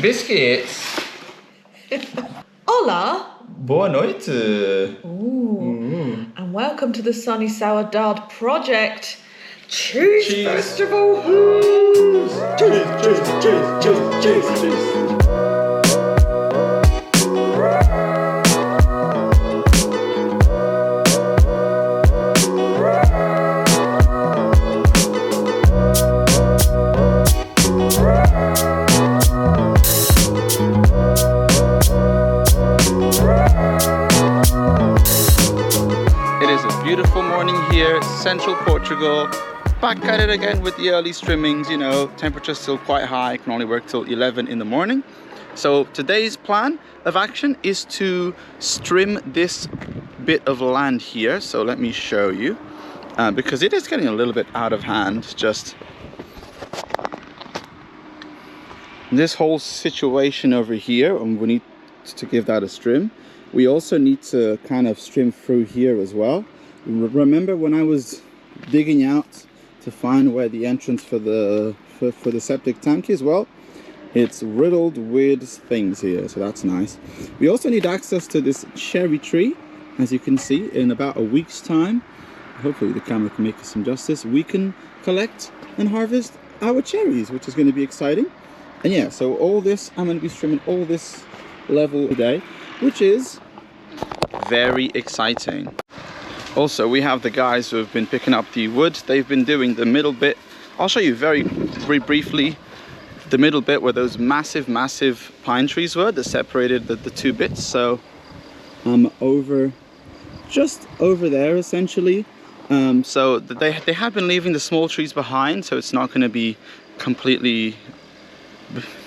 Biscuits. Hola. Boa noite. Ooh. And welcome to the Sunny Sourdough Project Cheese Festival. Cheese. It is a beautiful morning here, central Portugal. Back at it again with the early strimmings, you know, temperature's still quite high, can only work till 11 in the morning. So today's plan of action is to strim this bit of land here. So let me show you, because it is getting a little bit out of hand. Just this whole situation over here, and we need to give that a strim. We also need to kind of strim through here as well. Remember when I was digging out to find where the entrance for the septic tank is? Well, it's riddled with things here, so that's nice. We also need access to this cherry tree. As you can see, in about a week's time, hopefully the camera can make us some justice, we can collect and harvest our cherries, which is going to be exciting. And yeah, so all this, I'm going to be strimming all this level today, which is very exciting. Also, we have the guys who have been picking up the wood. They've been doing the middle bit. I'll show you very briefly the middle bit where those massive pine trees were that separated the two bits. So I'm just over there essentially. So they have been leaving the small trees behind, so it's not going to be completely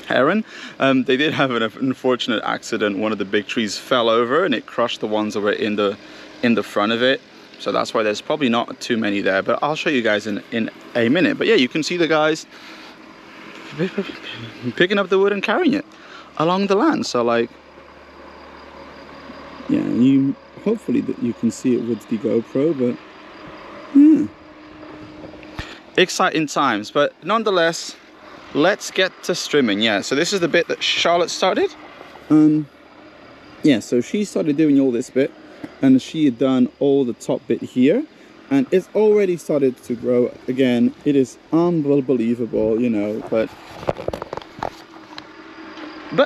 barren. They did have an unfortunate accident. One of the big trees fell over and it crushed the ones that were in the front of it. So that's why there's probably not too many there, but I'll show you guys in a minute. But yeah, you can see the guys picking up the wood and carrying it along the land. So like, yeah, hopefully that you can see it with the GoPro, but yeah, exciting times. But nonetheless, let's get to strimming. Yeah, so this is the bit that Charlotte started. Yeah, so she started doing all this bit, and she had done all the top bit here, and it's already started to grow again. It is unbelievable, you know, but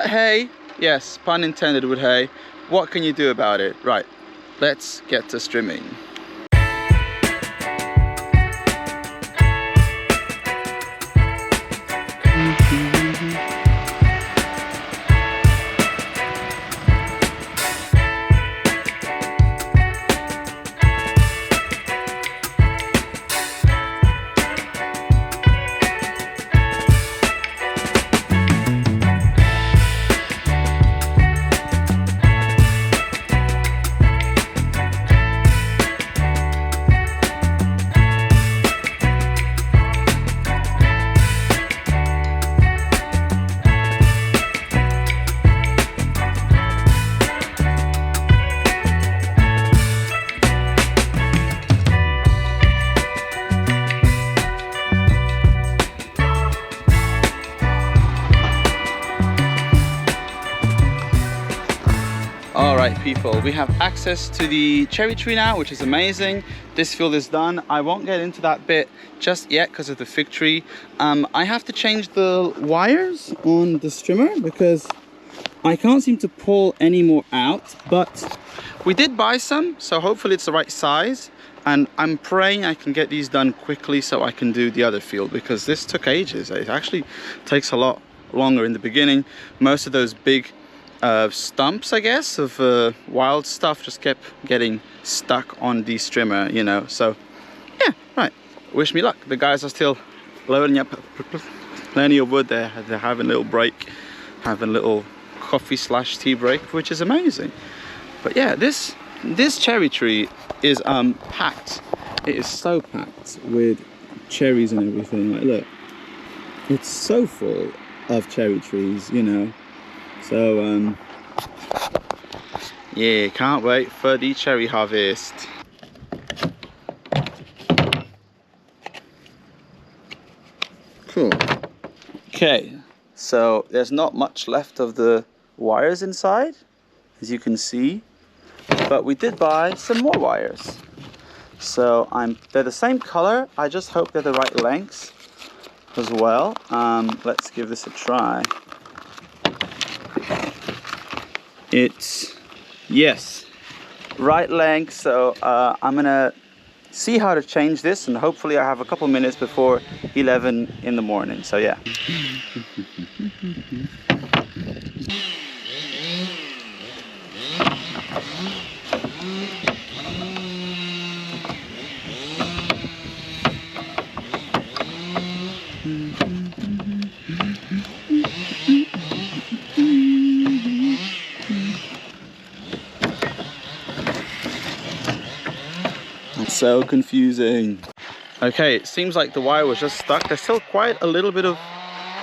hey, yes, pun intended with hey, what can you do about it? Right, let's get to strimming. Alright people, we have access to the cherry tree now, which is amazing. This field is done. I won't get into that bit just yet because of the fig tree. I have to change the wires on the strimmer because I can't seem to pull any more out, but we did buy some, so hopefully it's the right size. And I'm praying I can get these done quickly so I can do the other field, because this took ages. It actually takes a lot longer in the beginning. Most of those big stumps, I guess, of wild stuff just kept getting stuck on the strimmer, you know. So yeah, right, wish me luck. The guys are still loading up plenty of wood. They're having a little break, having a little coffee/tea break, which is amazing. But yeah, this cherry tree is packed. It is so packed with cherries and everything. Like, look, it's so full of cherry trees, you know. So yeah, can't wait for the cherry harvest. Cool. Okay, So there's not much left of the wires inside, as you can see. But we did buy some more wires. So they're the same color. I just hope they're the right lengths as well. Let's give this a try. It's, yes, right length. So I'm gonna see how to change this, and hopefully I have a couple minutes before 11 in the morning. So yeah. So confusing. Okay, it seems like the wire was just stuck. There's still quite a little bit of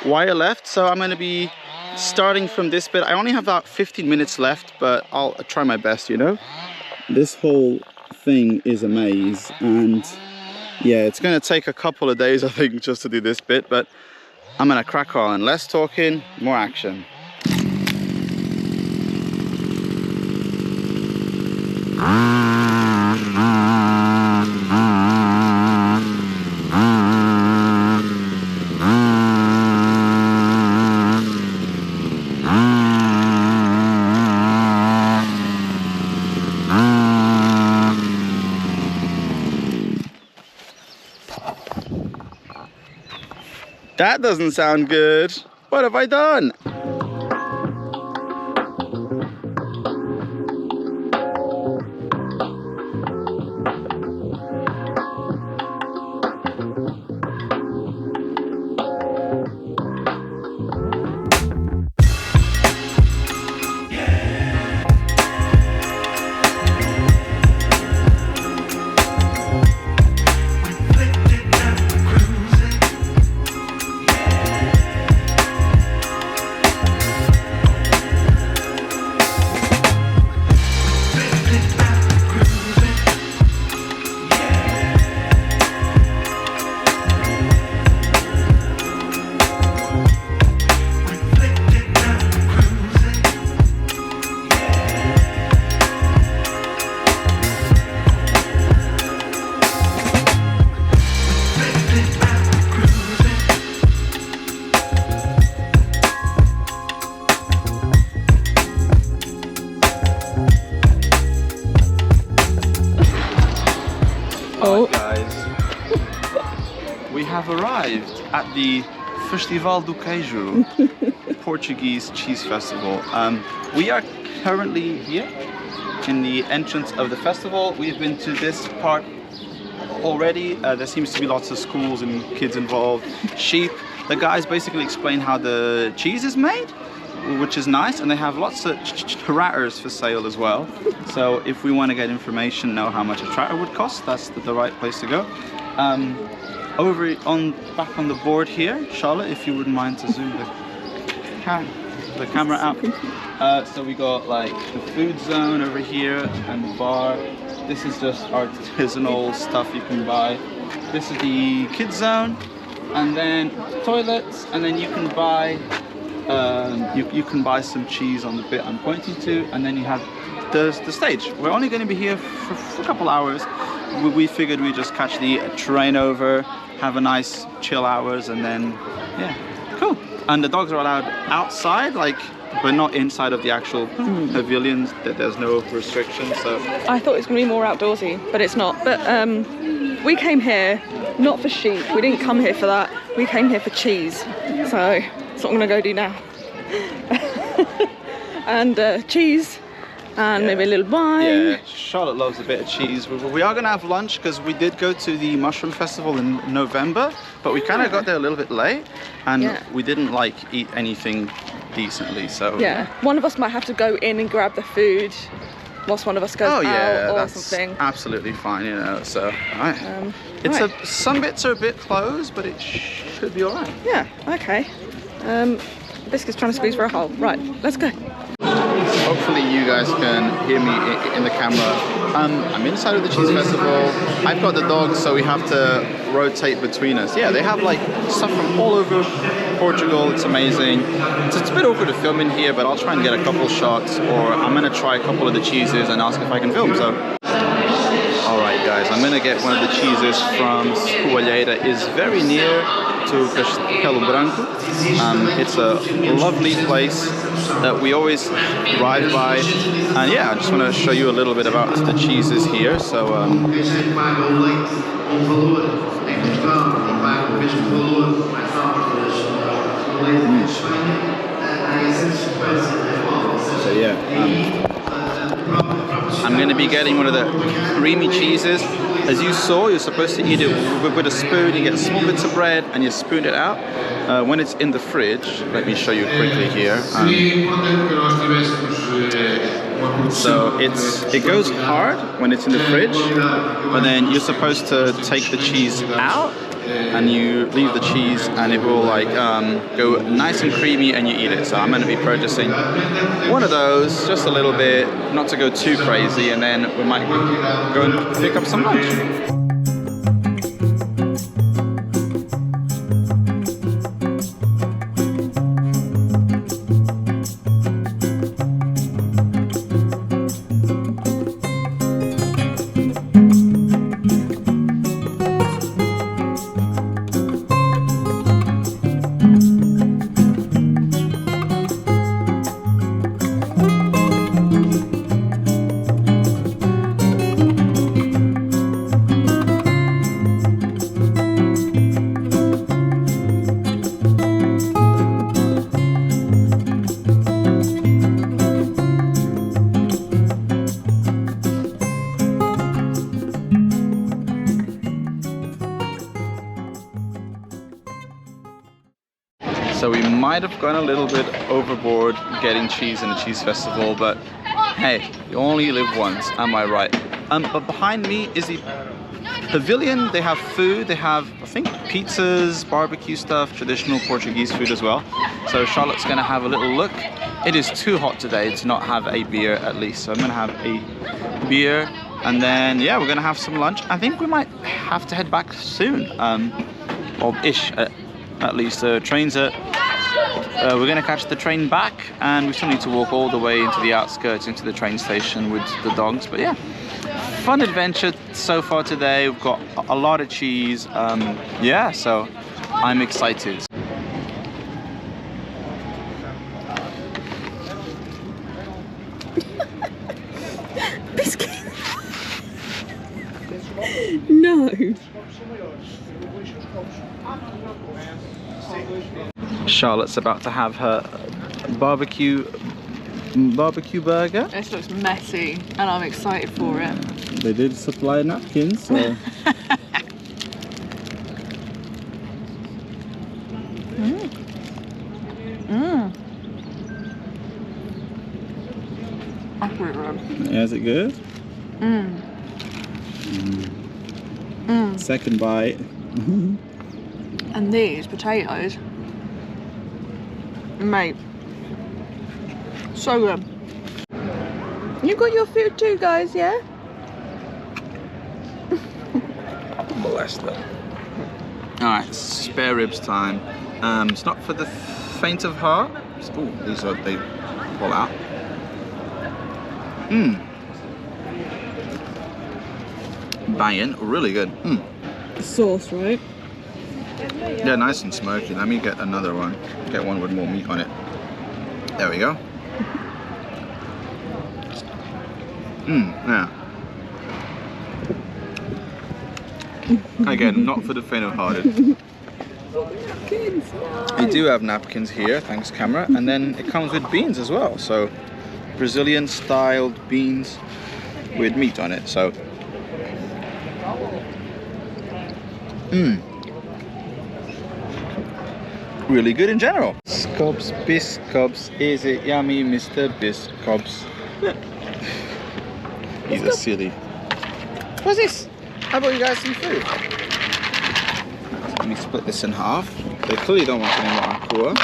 wire left, so I'm going to be starting from this bit. I only have about 15 minutes left, but I'll try my best, you know. This whole thing is a maze, and yeah, it's going to take a couple of days, I think, just to do this bit, but I'm going to crack on. Less talking, more action. That doesn't sound good. What have I done? Oh. Guys, we have arrived at the Festival do Queijo, Portuguese cheese festival. We are currently here in the entrance of the festival. We've been to this part already. There seems to be lots of schools and kids involved. Sheep. The guys basically explain how the cheese is made, which is nice, and they have lots of tratters for sale as well. So if we want to get information, know how much a tratter would cost, that's the right place to go. Over back on the board here, Charlotte, if you wouldn't mind to zoom the camera out. So we got like the food zone over here and the bar. This is just artisanal stuff you can buy. This is the kids zone, and then toilets, and then you can buy you can buy some cheese on the bit I'm pointing to, and then you have the stage. We're only going to be here for a couple hours. We figured we'd just catch the train over, have a nice chill hours, and then yeah, cool. And the dogs are allowed outside, but not inside of the actual pavilions. That there's no restrictions. So I thought it was going to be more outdoorsy, but it's not. But we came here not for sheep. We didn't come here for that. We came here for cheese. So that's what I'm going to go do now. And cheese. And maybe a little wine. Yeah, Charlotte loves a bit of cheese. We are going to have lunch because we did go to the mushroom festival in November, but we kind of got there a little bit late, and we didn't eat anything decently. So yeah, one of us might have to go in and grab the food whilst one of us goes out or that's something. Absolutely fine, you know. So some bits are a bit closed, but it should be all right. Yeah. Okay. Biscuit's trying to squeeze for a hole. Right. Let's go. Hopefully you guys can hear me in the camera. I'm inside of the cheese festival. I've got the dogs, so we have to rotate between us. Yeah, they have stuff from all over Portugal. It's amazing. It's a bit awkward to film in here, but I'll try and get a couple shots, or I'm gonna try a couple of the cheeses and ask if I can film. So, all right, guys, I'm gonna get one of the cheeses from Escoalheira. It's very near to Castelo Branco. It's a lovely place that we always ride by, and yeah, I just want to show you a little bit about the cheeses here. So so yeah, I'm going to be getting one of the creamy cheeses. As you saw, you're supposed to eat it with a spoon. You get small bits of bread and you spoon it out. When it's in the fridge, let me show you quickly here. So it goes hard when it's in the fridge, but then you're supposed to take the cheese out and you leave the cheese and it will like go nice and creamy and you eat it. So I'm going to be purchasing one of those, just a little bit, not to go too crazy, and then we might go and pick up some lunch. So we might have gone a little bit overboard getting cheese in the cheese festival, but hey, you only live once, am I right? But behind me is the pavilion. They have food, they have, I think, pizzas, barbecue stuff, traditional Portuguese food as well. So Charlotte's gonna have a little look. It is too hot today to not have a beer at least, so I'm gonna have a beer, and then yeah, we're gonna have some lunch. I think we might have to head back soon, or ish at least. Trains at we're going to catch the train back, and we still need to walk all the way into the outskirts, into the train station with the dogs. But yeah, fun adventure so far today. We've got a lot of cheese. Yeah, so I'm excited. Biscuit. No. Charlotte's about to have her barbecue burger. This looks messy and I'm excited for it. They did supply napkins, so That's pretty good. yeah, is it good? Second bite. And these potatoes, mate, so good. You got your food too, guys, yeah? Bless them. Alright, spare ribs time. It's not for the faint of heart. Oh, these are, they pull out. Banging, really good. The sauce, right? Yeah, nice and smoky. Let me get another one. Get one with more meat on it. There we go. Yeah. Again, not for the faint-of-hearted. We do have napkins here, thanks camera, and then it comes with beans as well. So Brazilian-styled beans with meat on it. So, really good in general. Biscops, biscops, is it yummy, Mr. Biscops? He's a silly. What's this? How about you guys some food? Let me split this in half. They clearly don't want any more aqua.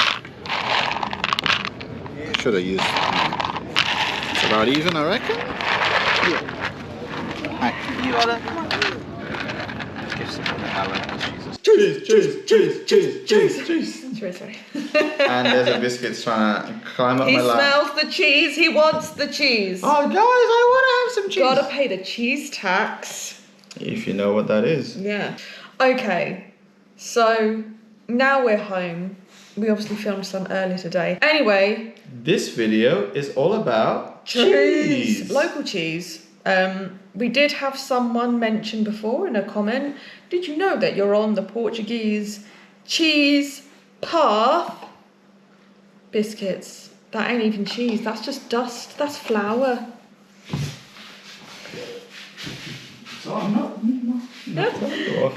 Should have used. It's about even, I reckon. Yeah. Right. You gotta. Let's give some of that. Jesus. Sorry. And there's a biscuit's trying to climb up He my lap. smells the cheese. He wants the cheese. Oh, guys, I want to have some cheese. Gotta pay the cheese tax. If you know what that is. Yeah. Okay. So now we're home. We obviously filmed some earlier today. Anyway. This video is all about cheese. Local cheese. We did have someone mention before in a comment, did you know that you're on the Portuguese cheese path? Biscuits. That ain't even cheese. That's just dust. That's flour. So I'm not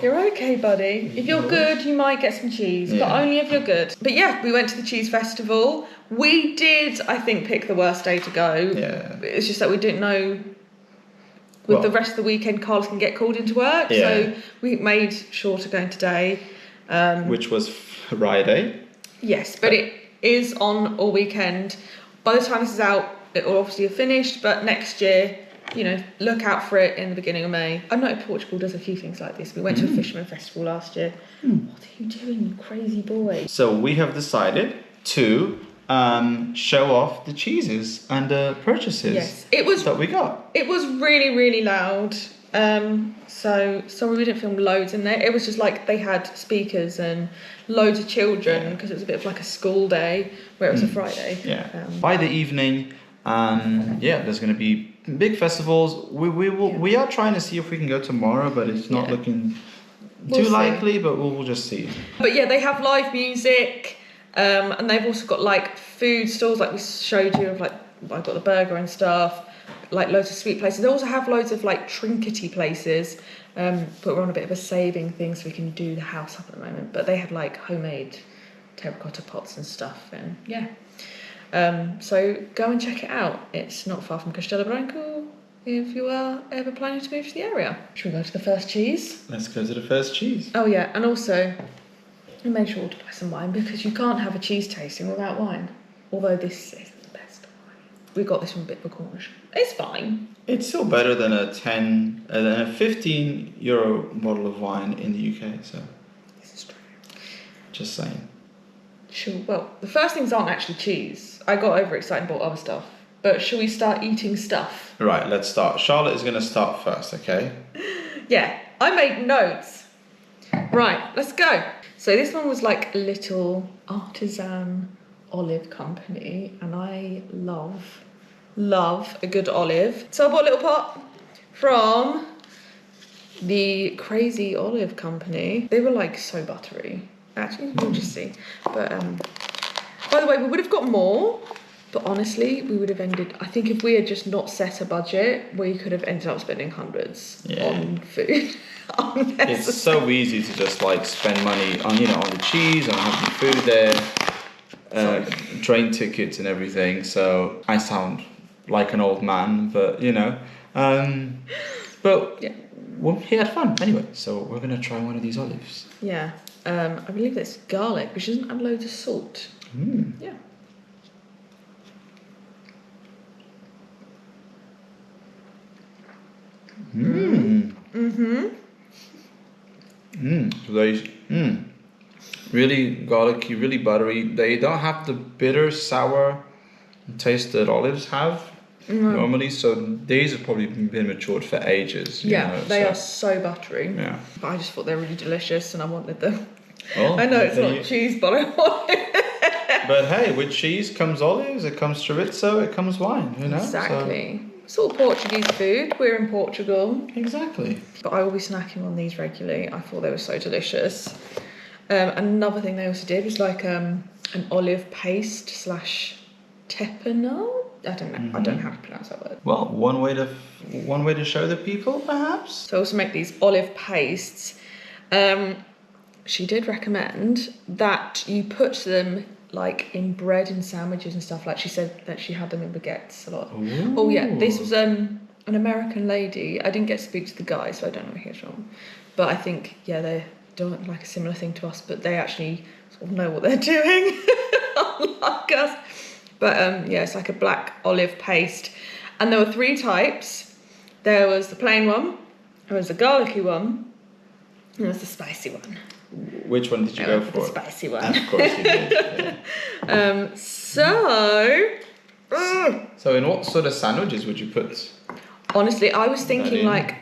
You're okay, buddy. If you're good, you might get some cheese, but only if you're good. But yeah, we went to the cheese festival. We did, I think, pick the worst day to go. Yeah. It's just that we didn't know with the rest of the weekend, Carlos can get called into work. Yeah. So we made sure to go in today. Which was Friday. Yes, but it is on all weekend. By the time this is out, it will obviously have finished, but next year, you know, look out for it in the beginning of May. I know Portugal does a few things like this. We went to a fisherman festival last year. What are you doing, you crazy boy? So we have decided to show off the cheeses and the purchases that we got. It was really, really loud. So sorry we didn't film loads in there. It was just like they had speakers and loads of children because it was a bit of like a school day where it was a Friday. Yeah. By the evening, there's going to be big festivals. We are trying to see if we can go tomorrow, but it's not looking too likely. But we'll just see. But yeah, they have live music, and they've also got like food stalls, like we showed you of like I got the burger and stuff. Like loads of sweet places. They also have loads of like trinkety places, but we're on a bit of a saving thing so we can do the house up at the moment. But they had like homemade terracotta pots and stuff, and so go and check it out. It's not far from Castelo Branco if you are ever planning to move to the area. Should we go to the first cheese? Let's go to the first cheese. Oh yeah, and also we made sure to buy some wine because you can't have a cheese tasting without wine. Although this is the best wine. We got this from Bit of a Cornish. It's fine. It's still better than a 15 euro bottle of wine in the UK. So this is true. Just saying. Sure. Well, the first things aren't actually cheese. I got overexcited and bought other stuff. But shall we start eating stuff? Right, let's start. Charlotte is going to start first, okay? Yeah, I made notes. Right, let's go. So this one was like a little artisan olive company, and I love a good olive. So I bought a little pot from the Crazy Olive Company. They were like so buttery. Actually, we'll just see. But by the way, we would have got more, but honestly, we would have ended. I think if we had just not set a budget, we could have ended up spending hundreds on food. It's so easy to just like spend money on on the cheese, on having food there, train tickets and everything. So I sound like an old man, but well, he had fun anyway. So we're gonna try one of these olives. Yeah. I believe it's garlic, which doesn't have loads of salt. Yeah. Really garlicky, really buttery. They don't have the bitter, sour taste that olives have normally. So these have probably been matured for ages. They are so buttery. Yeah. But I just thought they were really delicious, and I wanted them. Well, I know it's not cheese, but I want it. But hey, with cheese comes olives, it comes chorizo, it comes wine. Exactly. It's all Portuguese food. We're in Portugal. Exactly. But I will be snacking on these regularly. I thought they were so delicious. Another thing they also did was like an olive paste / tepanol. I don't know. I don't know how to pronounce that word. Well, one way to show the people, perhaps. So I also make these olive pastes. She did recommend that you put them like in bread and sandwiches and stuff. Like she said that she had them in baguettes a lot. Ooh. Oh yeah, this was an American lady. I didn't get to speak to the guy, so I don't know where he's from. But I think they're doing like a similar thing to us, but they actually sort of know what they're doing, unlike us. But it's like a black olive paste, and there were 3 types. There was the plain one, there was the garlicky one, and there was the spicy one. Which one did you go for? The spicy one. Of course you did. Yeah. So in what sort of sandwiches would you put? Honestly, I was thinking like,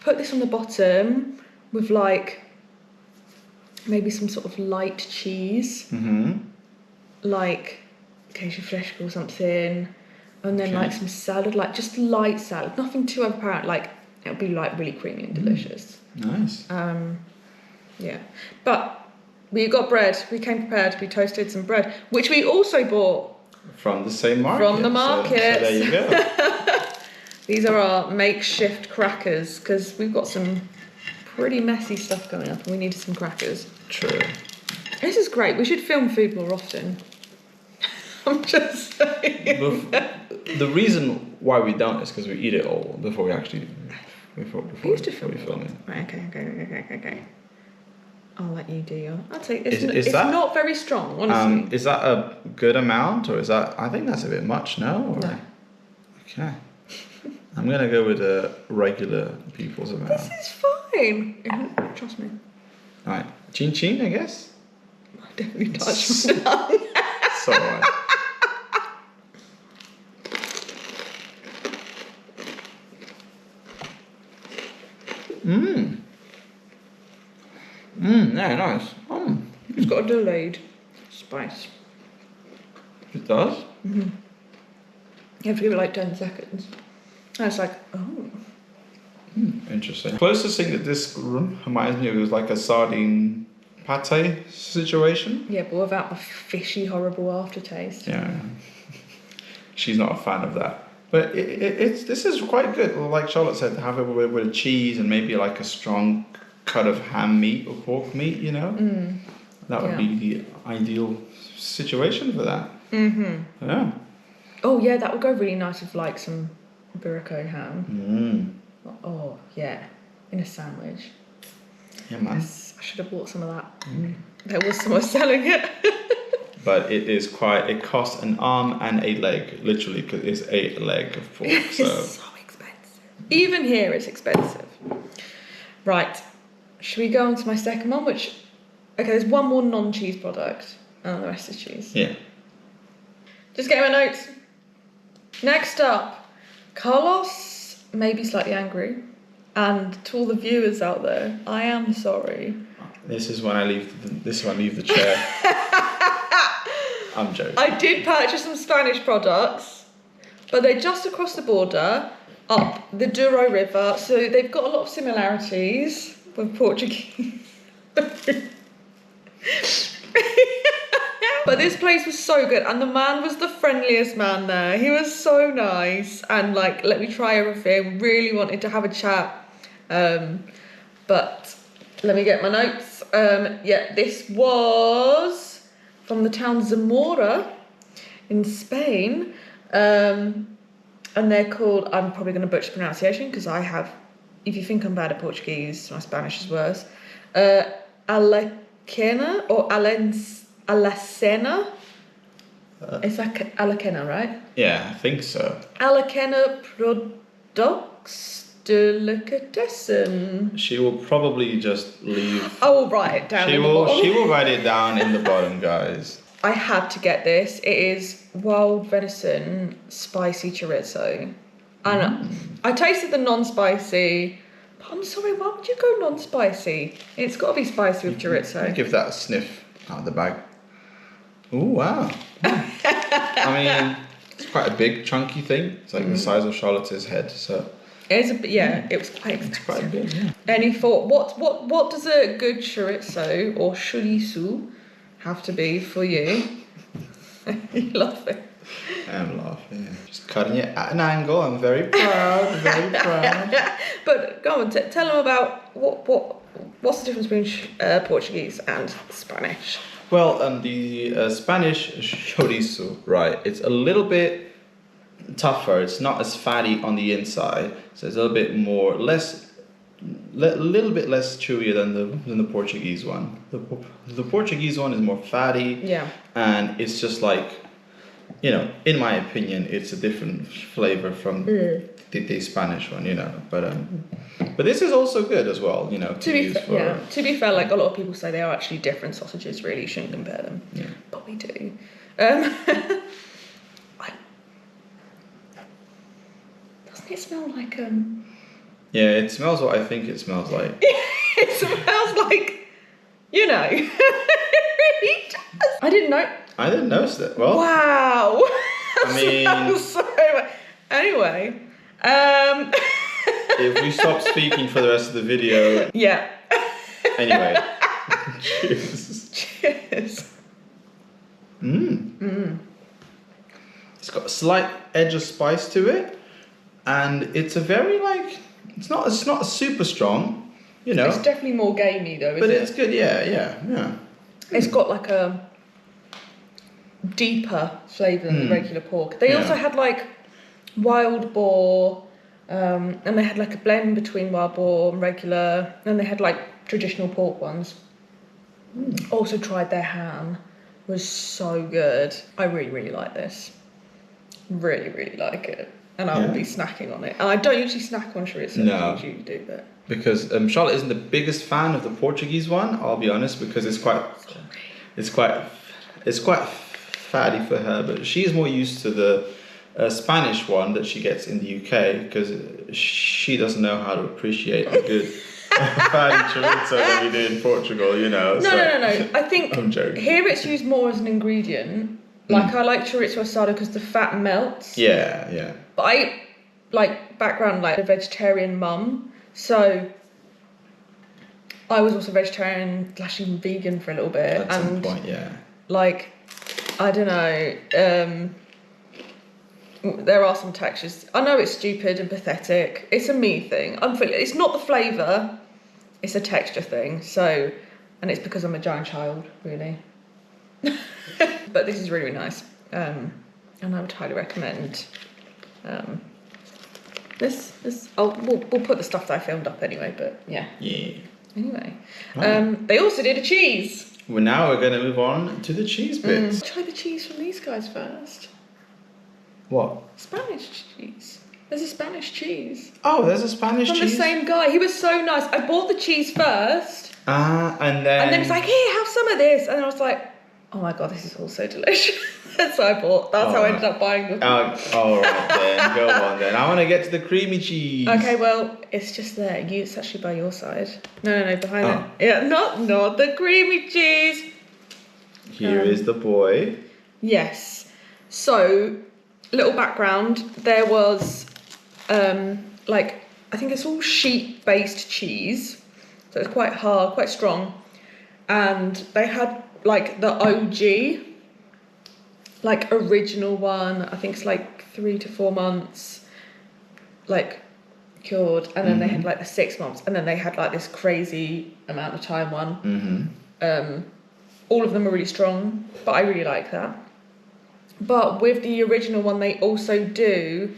put this on the bottom with like maybe some sort of light cheese, like queijo fresco or something, and then like some salad, like just light salad, nothing too overpowering. Like it would be like really creamy and delicious. Nice. Yeah, but we got bread. We came prepared. We toasted some bread, which we also bought from the same market. From the market. So there you go. These are our makeshift crackers because we've got some pretty messy stuff going up and we needed some crackers. True. This is great. We should film food more often. I'm just saying. The reason why we don't is because we eat it all before we actually before We used to we film it. Right, okay. I'll let you do your. I'll take it's, Is it's that, not very strong, honestly. is that a good amount or is that? I think that's a bit much. No. Or? No. Okay. I'm gonna go with a regular people's amount. This is fine. Trust me. All right, chin chin, I guess. I definitely touched my tongue. It's alright. Yeah, nice. It's got a delayed spice. It does? You have to give it like 10 seconds. And it's like, oh. Interesting. Closest thing that this reminds me of is like a sardine pate situation. Yeah, but without the fishy, horrible aftertaste. Yeah. She's not a fan of that. But this is quite good. Like Charlotte said, have it with a cheese and maybe like a strong cut of ham meat or pork meat, you know? That would be the ideal situation for that. Yeah. Oh, yeah, that would go really nice with like some Buraco ham. Oh, yeah. In a sandwich. Yeah, man. Yes, I should have bought some of that. There was someone selling it. But it costs an arm and a leg, literally, because it's a leg of pork. It's so expensive. Even here, it's expensive. Right. Should we go on to my second one? Okay, there's one more non-cheese product, and the rest is cheese. Yeah. Just getting my notes. Next up, Carlos may be slightly angry, and to all the viewers out there, I am sorry. This is when I leave the chair. I'm joking. I did purchase some Spanish products, but they're just across the border, up the Douro River, so they've got a lot of similarities with Portuguese. But this place was so good, and the man was the friendliest man there. He was so nice, and like let me try everything. Really wanted to have a chat, but let me get my notes. Yeah, this was from the town Zamora in Spain, and they're called. I'm probably going to butcher the pronunciation because I have. If you think I'm bad at Portuguese, my Spanish is worse. Alacena or Alacena. It's like Alacena, right? Yeah, I think so. Alacena Products Delicatessen. She will probably just leave. I will write it down. She will write it down in the bottom, guys. I had to get this. It is wild venison spicy chorizo. And I tasted the non-spicy, but I'm sorry, why would you go non-spicy? It's got to be spicy with chorizo. Give that a sniff out of the bag. Oh, wow. I mean, it's quite a big, chunky thing. It's like the size of Charlotte's head, so... It was quite expensive. It's quite big, yeah. Any thought, what does a good chorizo or chorizo have to be for you? You love it. I'm laughing. Yeah. Just cutting it at an angle. I'm very proud. Very proud. But go on, tell them about what's the difference between Portuguese and Spanish. Well, the Spanish chorizo, right? It's a little bit tougher. It's not as fatty on the inside, so it's a little bit bit less chewier than the Portuguese one. The Portuguese one is more fatty. Yeah. And it's just like you know, in my opinion, it's a different flavor from the Spanish one, you know. But this is also good as well, you know, to use for. To be fair, like a lot of people say they are actually different sausages. Really, you shouldn't compare them. Yeah. But we do. Doesn't it smell like Yeah, it smells what I think it smells like. It smells like, you know. It really does. I didn't know. I didn't notice that. Well. Wow. I mean. Smells so much. Anyway. If we stop speaking for the rest of the video. Yeah. Anyway. Cheers. Cheers. It's got a slight edge of spice to it, and it's a very like it's not super strong, you know. It's definitely more gamey though, isn't but it? it's good, yeah. It's got like a deeper flavour than the regular pork. They also had like wild boar, and they had like a blend between wild boar and regular, and they had like traditional pork ones. Also tried their ham, was so good. I really, really like this. Really, really like it. And I will be snacking on it. And I don't usually snack on chorizo, as I usually do, but... Because Charlotte isn't the biggest fan of the Portuguese one, I'll be honest, because it's quite fatty for her, but she's more used to the Spanish one that she gets in the UK, because she doesn't know how to appreciate a good fatty chorizo that we do in Portugal, you know. No. I think I'm joking. Here it's used more as an ingredient. Like I like chorizo asado because the fat melts. Yeah. But I like background like a vegetarian mum, so I was also vegetarian / even vegan for a little bit. At some point, yeah. Like, I don't know. There are some textures. I know it's stupid and pathetic. It's a me thing. It's not the flavour. It's a texture thing. So, and it's because I'm a giant child, really. But this is really, really nice. And I would highly recommend this. We'll put the stuff that I filmed up anyway. But yeah. Yeah. Anyway, they also did a cheese. Well, now we're going to move on to the cheese bits. Try the cheese from these guys first. What? Spanish cheese. There's a Spanish cheese. Oh, there's a Spanish From cheese? the same guy. He was so nice. I bought the cheese first. And then he's like, here, have some of this. And I was like, oh my God, this is all so delicious. That's what I bought. That's how I ended up buying them. All right then, go on then. I want to get to the creamy cheese. Okay, well, it's just there. It's actually by your side. No, behind it. Yeah, not the creamy cheese. Here is the boy. Yes. So, little background. There was, I think it's all sheep-based cheese. So it's quite hard, quite strong. And they had, like, the OG, like, original one. I think it's, like, 3 to 4 months, like, cured. And then they had, like, the 6 months. And then they had, like, this crazy amount of time one. All of them are really strong, but I really like that. But with the original one, they also do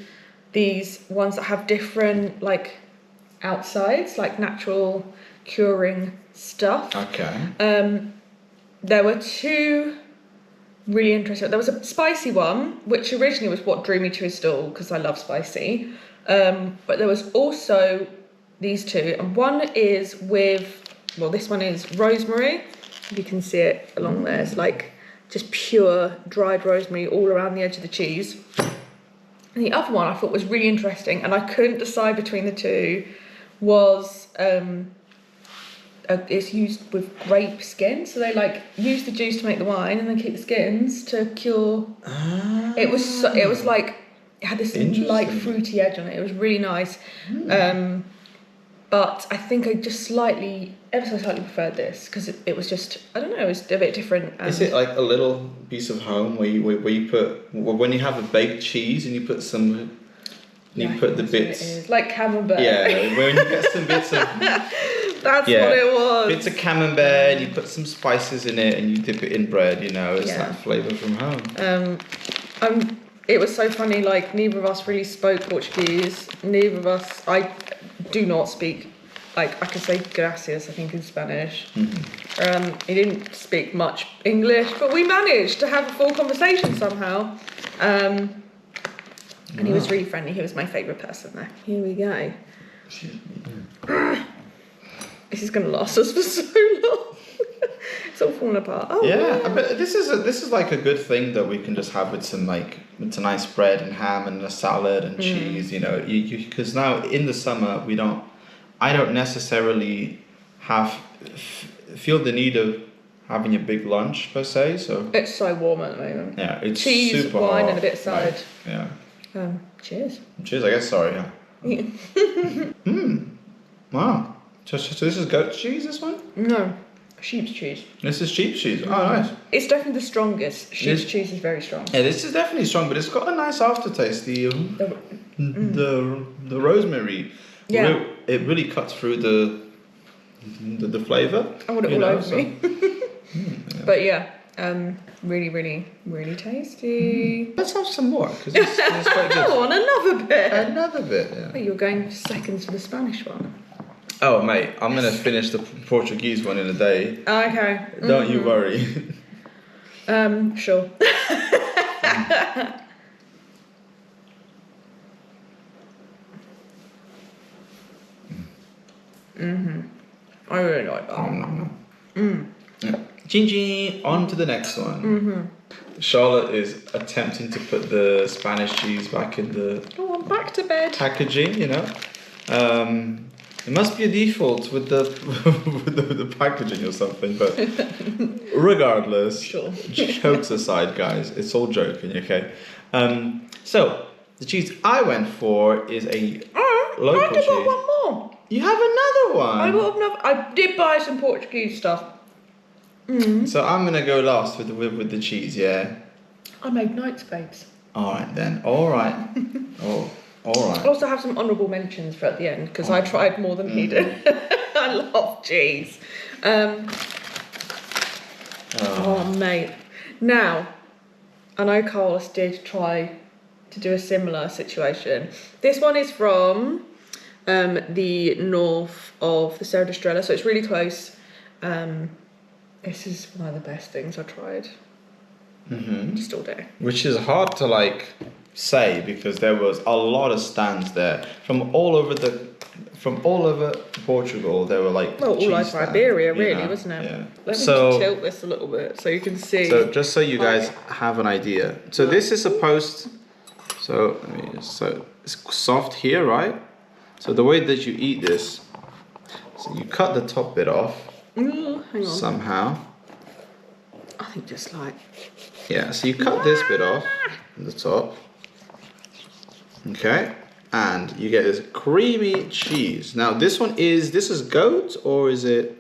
these ones that have different, like, outsides, like natural curing stuff. Okay. There were 2 really interesting. There was a spicy one, which originally was what drew me to his stall, because I love spicy. But there was also these 2. And one is with, well, this one is rosemary. You can see it along there. It's like just pure dried rosemary all around the edge of the cheese. And the other one I thought was really interesting, and I couldn't decide between the 2, was it's used with grape skin. So they like use the juice to make the wine and then keep the skins to cure. It was like, it had this light fruity edge on it. It was really nice. But I think I just ever so slightly preferred this, because it was just, I don't know, it was a bit different. Is it like a little piece of home where you put, when you have a baked cheese and you put some, you put the bits. It is. Like camembert. Yeah, when you get some bits of. That's what it was. Bits of camembert, and you put some spices in it and you dip it in bread, you know, it's that flavour from home. It was so funny, like, neither of us really spoke Portuguese. Neither of us, I do not speak, like, I can say gracias, I think, in Spanish. He didn't speak much English, but we managed to have a full conversation somehow. And he was really friendly. He was my favourite person there. Here we go. This is going to last us for so long. It's all falling apart. Oh yeah, but this is like a good thing that we can just have with some nice bread and ham and a salad and cheese. You know, because now in the summer I don't necessarily feel the need of having a big lunch per se. So it's so warm at the moment. Yeah, it's cheese, super wine, hot, and a bit of salad. Right. Yeah. Cheers. Cheers, I guess. Sorry. Yeah. Wow. So this is goat cheese. This one? No, sheep's cheese. This is sheep's cheese. Oh, nice. It's definitely the strongest. Sheep's cheese is very strong. Yeah, this is definitely strong, but it's got a nice aftertaste. The rosemary. Yeah. It really cuts through the flavour. I want it all over me. Yeah. But yeah, really, really, really tasty. Let's have some more because it's quite good. I want another bit. Another bit. Yeah. Oh, you're going seconds for the Spanish one. Oh mate, I'm gonna finish the Portuguese one in a day. Okay. Don't you worry. Sure. I really like that. Yeah. Chin, on to the next one. Charlotte is attempting to put the Spanish cheese back in the I'm back to bed. packaging, you know. It must be a default with the with the packaging or something, but regardless, Sure. jokes aside, guys, it's all joking, okay? So the cheese I went for is a local I got cheese. one more. You have another one. I did buy some Portuguese stuff. So I'm gonna go last with the cheese, yeah. I made notes, babes. All right then. All right. Oh, all right. I also have some honourable mentions for at the end because I tried more than he did. I love cheese. Oh, mate. Now, I know Carlos did try to do a similar situation. This one is from the north of the Serra da Estrela, so it's really close. This is one of the best things I tried. Just all day. Which is hard to say because there was a lot of stands there from all over Portugal. There were all over stands, Iberia, you really, know? wasn't it? Yeah. Let me just So tilt this a little bit so you can see. So just so you guys have an idea. So this is supposed. So it's soft here, right? So the way that you eat this, so you cut the top bit off. Hang on. Somehow. I think just like. Yeah, so you cut this bit off at the top. Okay, and you get this creamy cheese. Now this is goat or is it,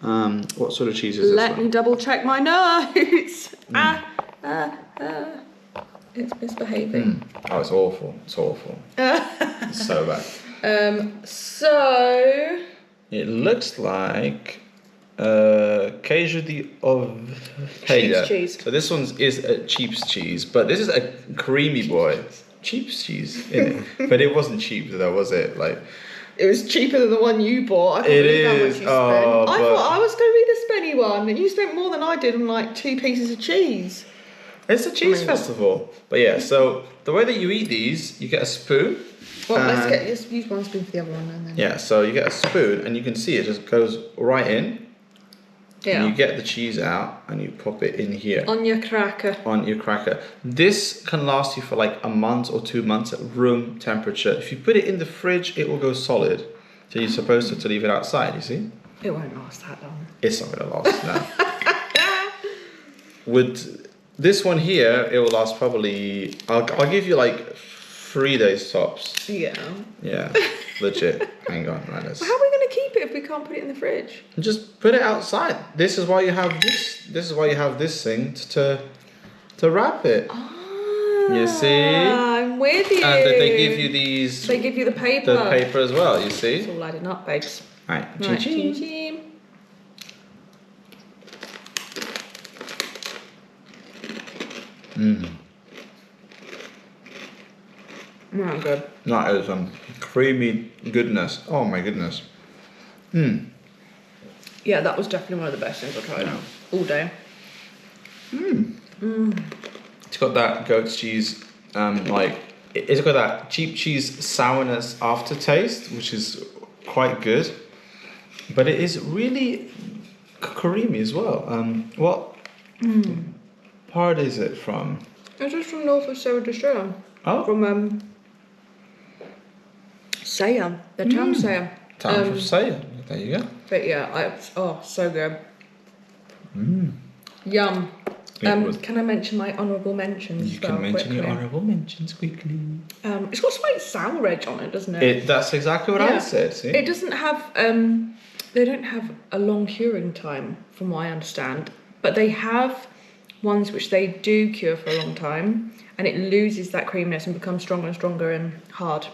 what sort of cheese is this Let me double check my notes. It's misbehaving. Oh, it's awful. It's awful. It's so bad. So. It looks like queijo de ovelha. Sheep's cheese. So this one is a sheep's cheese, but this is a creamy boy. Sheep's cheese, innit? But it wasn't cheap though, was it? It was cheaper than the one you bought. I can't It believe how much is. you spent. Oh, I but- thought I was going to be the spenny one, and you spent more than I did on 2 pieces of cheese. It's a cheese festival. But yeah, so the way that you eat these, you get a spoon. Well, let's use one spoon for the other one, and then. Yeah, so you get a spoon, and you can see it just goes right in. Yeah. And you get the cheese out, and you pop it in here. On your cracker. On your cracker. This can last you for a month or 2 months at room temperature. If you put it in the fridge, it will go solid. So you're supposed to leave it outside, you see? It won't last that long. It's not going to last now. With this one here, it will last probably, I'll give you 3 days tops. Yeah. Yeah, legit. Hang on, right. How are we going to keep it if we can't put it in the fridge? Just put it outside. This is why you have this. This is why you have this thing to wrap it. Ah, You see? I'm with you. And they give you these. They give you the paper. The paper as well. You see? It's all adding up, babes. Right. Right, Chin-chin. chin-chin. Good. That is creamy goodness. Oh my goodness. Yeah, that was definitely one of the best things I tried all day. It's got that goat's cheese, it's got that cheap cheese sourness aftertaste, which is quite good. But it is really creamy as well. What part is it from? It's just from north of Sarah. Oh. From Saya, the town Saya. Town from Saya. There you go. But yeah, so good. Yum. Can I mention my honourable mentions? You can mention your honourable mentions quickly. It's got slight sour edge on it, doesn't it? That's exactly what I said. See? It doesn't have. They don't have a long curing time, from what I understand. But they have ones which they do cure for a long time, and it loses that creaminess and becomes stronger and stronger and hard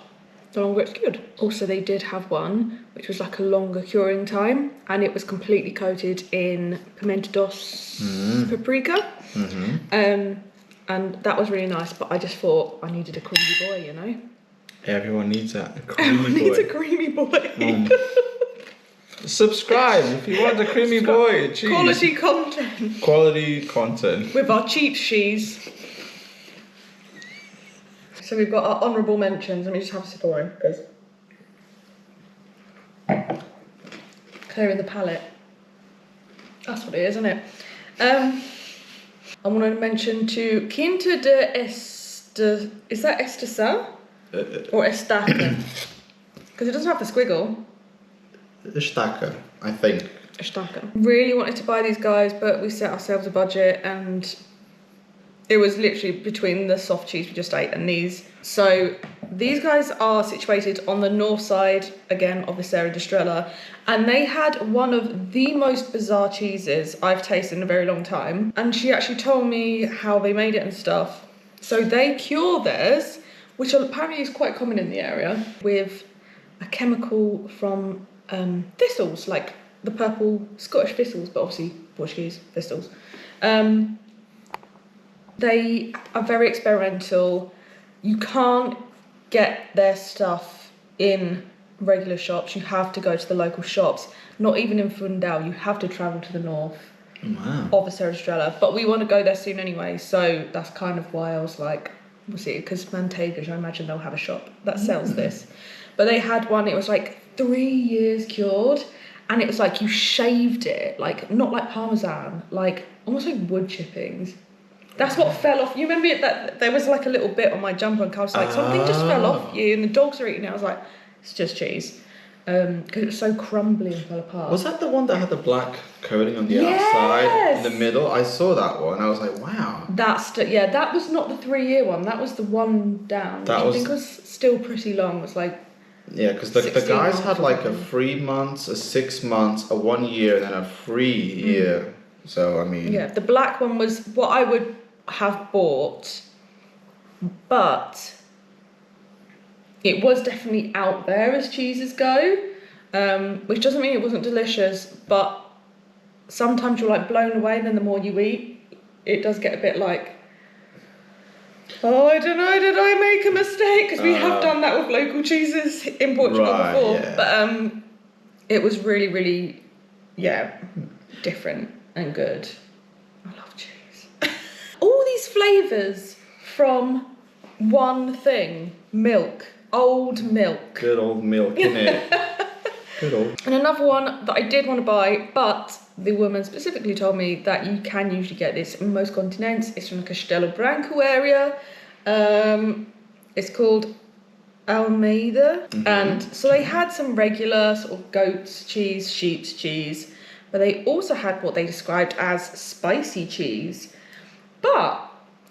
the longer it's cured. Also, they did have one which was like a longer curing time, and it was completely coated in pimento dos paprika. And that was really nice, but I just thought I needed a creamy boy, you know? Everyone needs that. A creamy Everyone boy. needs a creamy boy. Subscribe if you want a creamy boy. Cheese. Quality content. With our cheap cheese. So we've got our honourable mentions. Let me just have a sip of wine, because clearing the palate. That's what it is, isn't it? I want to mention to Quinta de Esta. Is that Estesa? Or Estaca? Because it doesn't have the squiggle. Estaca, I think. Estaca. Really wanted to buy these guys, but we set ourselves a budget, and it was literally between the soft cheese we just ate and these. So these guys are situated on the north side, again, of the Serra di Strella, and they had one of the most bizarre cheeses I've tasted in a very long time. And she actually told me how they made it and stuff. So they cure theirs, which apparently is quite common in the area, with a chemical from thistles, like the purple Scottish thistles, but obviously Portuguese thistles. They are very experimental. You can't get their stuff in regular shops. You have to go to the local shops. Not even in Fundão. You have to travel to the north of the Serra di Strella. But we want to go there soon anyway, so that's kind of why I was like, we'll see. Because Mantegas, I imagine they'll have a shop that sells this. But they had one, it was like 3 years cured, and it was like you shaved it, like not like Parmesan, like almost like wood chippings. That's what fell off. You remember that there was like a little bit on my jumper, and I was like, something just fell off you, and the dogs are eating it. I was like, it's just cheese, because it was so crumbly and fell apart. Was that the one that had the black coating on the outside in the middle? I saw that one. I was like, wow. That was not the 3 year one. That was the one down. Which I think was still pretty long. It was like. Yeah, because the guys had like a 3 months, a 6 months, a 1 year, and then a 3 year. So I mean. Yeah, the black one was what I would have bought, but it was definitely out there as cheeses go, which doesn't mean it wasn't delicious, but sometimes you're like blown away, and then the more you eat, it does get a bit like, oh, I don't know, did I make a mistake? Because we have done that with local cheeses in Portugal before. Yeah. But it was really, really, different and good. I love cheese. All these flavours from one thing. Milk. Old milk. Good old milk, innit? Good old. And another one that I did want to buy, but the woman specifically told me that you can usually get this in most continents. It's from the Castelo Branco area. It's called Almeida. And so they had some regular sort of goat's cheese, sheep's cheese, but they also had what they described as spicy cheese. But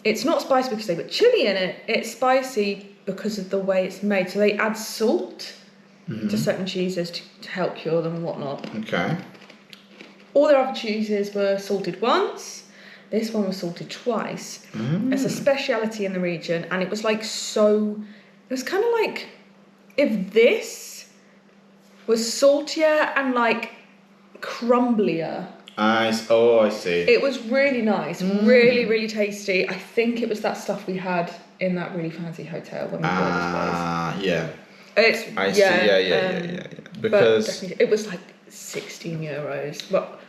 it's not spicy because they put chili in it. It's spicy because of the way it's made. So they add salt to certain cheeses to help cure them and whatnot. Okay. All their other cheeses were salted once. This one was salted twice. It's a speciality in the region, and it was like it was kind of like if this was saltier and like crumblier. I see. It was really nice, really, really tasty. I think it was that stuff we had in that really fancy hotel when we bought this place. Yeah. I see. Yeah. Because it was like 16 euros. But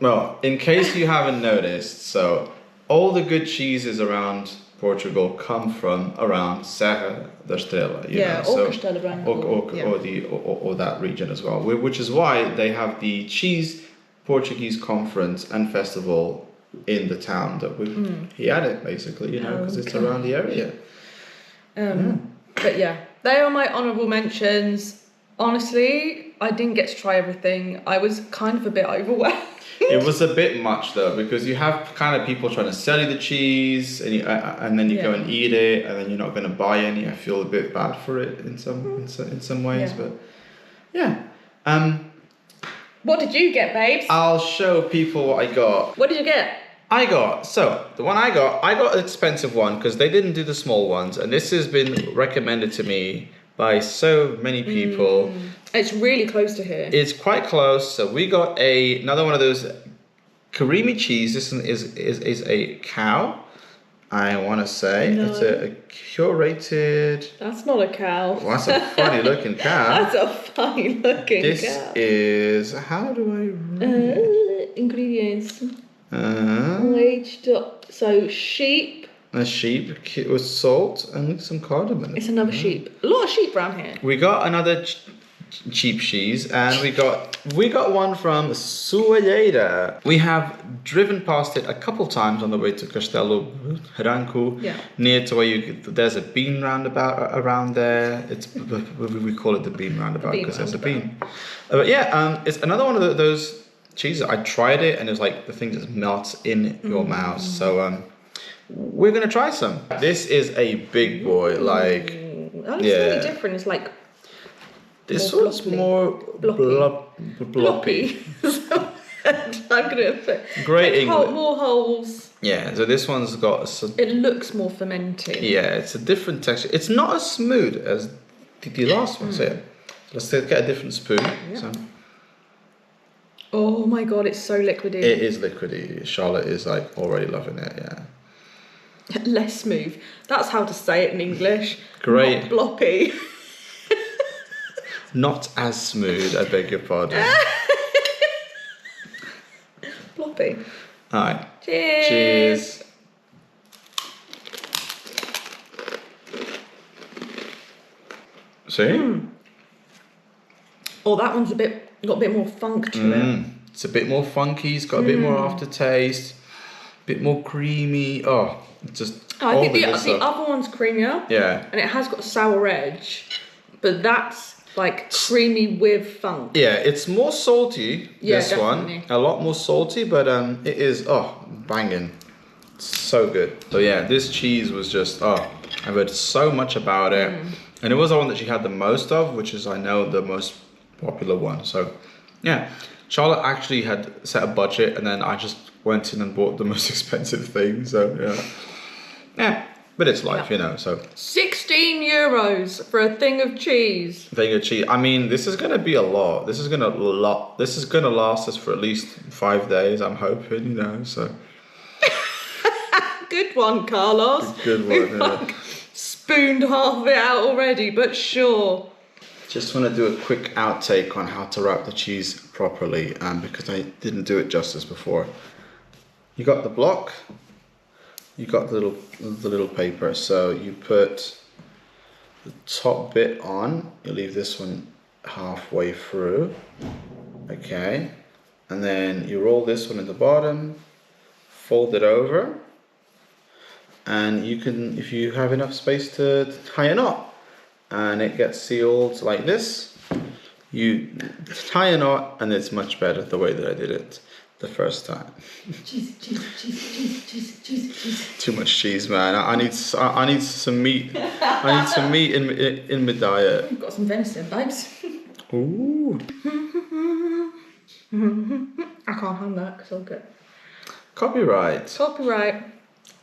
Well, in case you haven't noticed, so all the good cheeses around Portugal come from around Serra da Estrela, yeah, so, or Castelo Branco. or that region as well, which is why they have the Cheese Portuguese Conference and Festival in the town that he had it, basically, because it's around the area. But yeah, they are my honourable mentions. Honestly, I didn't get to try everything. I was kind of a bit overwhelmed. It was a bit much though, because you have kind of people trying to sell you the cheese, and then you go and eat it, and then you're not going to buy any. I feel a bit bad for it in some ways, but yeah. What did you get, babes? I'll show people what I got. What did you get? The one I got an expensive one because they didn't do the small ones, and this has been recommended to me by so many people. It's really close to here. It's quite close. So we got another one of those creamy cheese. This one is a cow. I want to say it's a curated. That's not a cow. Well, that's a funny looking cow. That's a funny looking This cow. is, how do I read it? Ingredients. Aged up. So sheep. A sheep with salt and some cardamom. It's another sheep. A lot of sheep around here. We got another cheap cheese, and we got one from Suelheira. We have driven past it a couple times on the way to Castelo Branco. Yeah. Near to where there's a bean roundabout around there. We call it the bean roundabout because there's a bean. But yeah, it's another one of those cheeses. I tried it, and it was like the thing just melts in your mouth. So we're gonna try some. This is a big boy, like That looks really different. It's like this more one's bloppy. more bloppy. I'm gonna put Great English. more holes. Yeah, so this one's got It looks more fermented. yeah, it's a different texture. It's not as smooth as the last one. So yeah, let's get a different spoon. Yeah. So. Oh my god, it's so liquidy. It is liquidy. Charlotte is like already loving it. Yeah. Less smooth. That's how to say it in English. Great. Not bloppy. Not as smooth. I beg your pardon. Bloppy. All right. Cheers. Cheers. See? Oh, that one's got a bit more funk to it. It's a bit more funky. It's got a bit more aftertaste. A bit more creamy. Oh, just. I think the other one's creamier. Yeah. And it has got a sour edge, but that's like creamy with funk. Yeah, it's more salty. Yeah, this definitely. one, a lot more salty, but it is banging. It's so good. So yeah, this cheese was just I've heard so much about it, and it was the one that she had the most of, which is I know the most popular one. So yeah, Charlotte actually had set a budget, and then I just went in and bought the most expensive thing. So yeah, but it's life, So 16 euros for a thing of cheese. thing of cheese. I mean, this is gonna be a lot. This is gonna last us for at least 5 days. I'm hoping, So Good one, Carlos. good one. Yeah. Spooned half of it out already, but sure. Just want to do a quick outtake on how to wrap the cheese properly, because I didn't do it justice before. You got the block. You got the little paper. So you put the top bit on. You leave this one halfway through. Okay, and then you roll this one at the bottom. Fold it over, and you can, if you have enough space to tie a knot. And it gets sealed like this. You tie a knot, and it's much better the way that I did it the first time. Cheese. Too much cheese, man. I need some meat. I need some meat in my diet. I've got some venison, babes. Ooh. I can't have that because I'll get Copyright. copyright.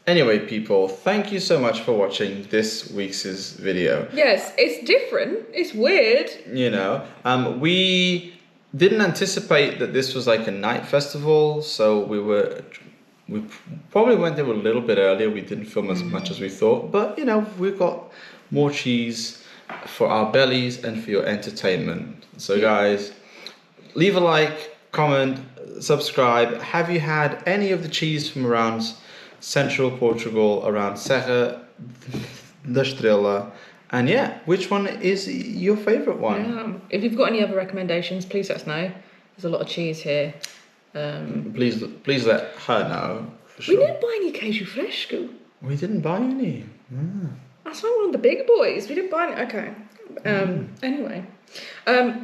Anyway, people, thank you so much for watching this week's video. Yes, it's different. It's weird. We didn't anticipate that this was like a night festival, so we probably went there a little bit earlier. We didn't film as much as we thought, but we've got more cheese for our bellies and for your entertainment. So guys, leave a like, comment, subscribe. Have you had any of the cheese from around central Portugal, around Serra da Estrela? And yeah, which one is your favourite one? Yeah. If you've got any other recommendations, please let us know. There's a lot of cheese here. Please let her know. For We sure. didn't buy any queijo fresco. We didn't buy any. That's like one of the big boys. We didn't buy any. Okay. Anyway.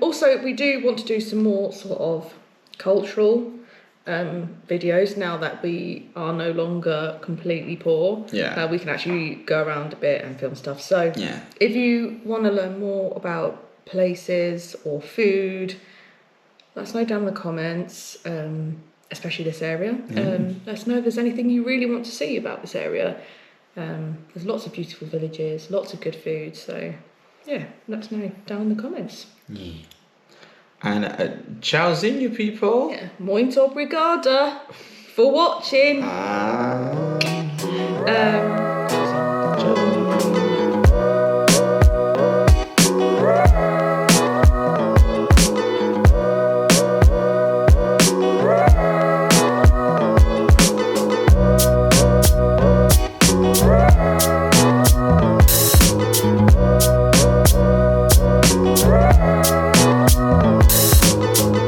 Also, we do want to do some more sort of cultural videos now that we are no longer completely poor. Yeah. We can actually go around a bit and film stuff. So Yeah. if you want to learn more about places or food, let us know down in the comments, especially this area. Let us know if there's anything you really want to see about this area. There's lots of beautiful villages, lots of good food. So yeah, let us know down in the comments. Yeah. And tchauzinho, people. Yeah, muito obrigada for watching. Ah.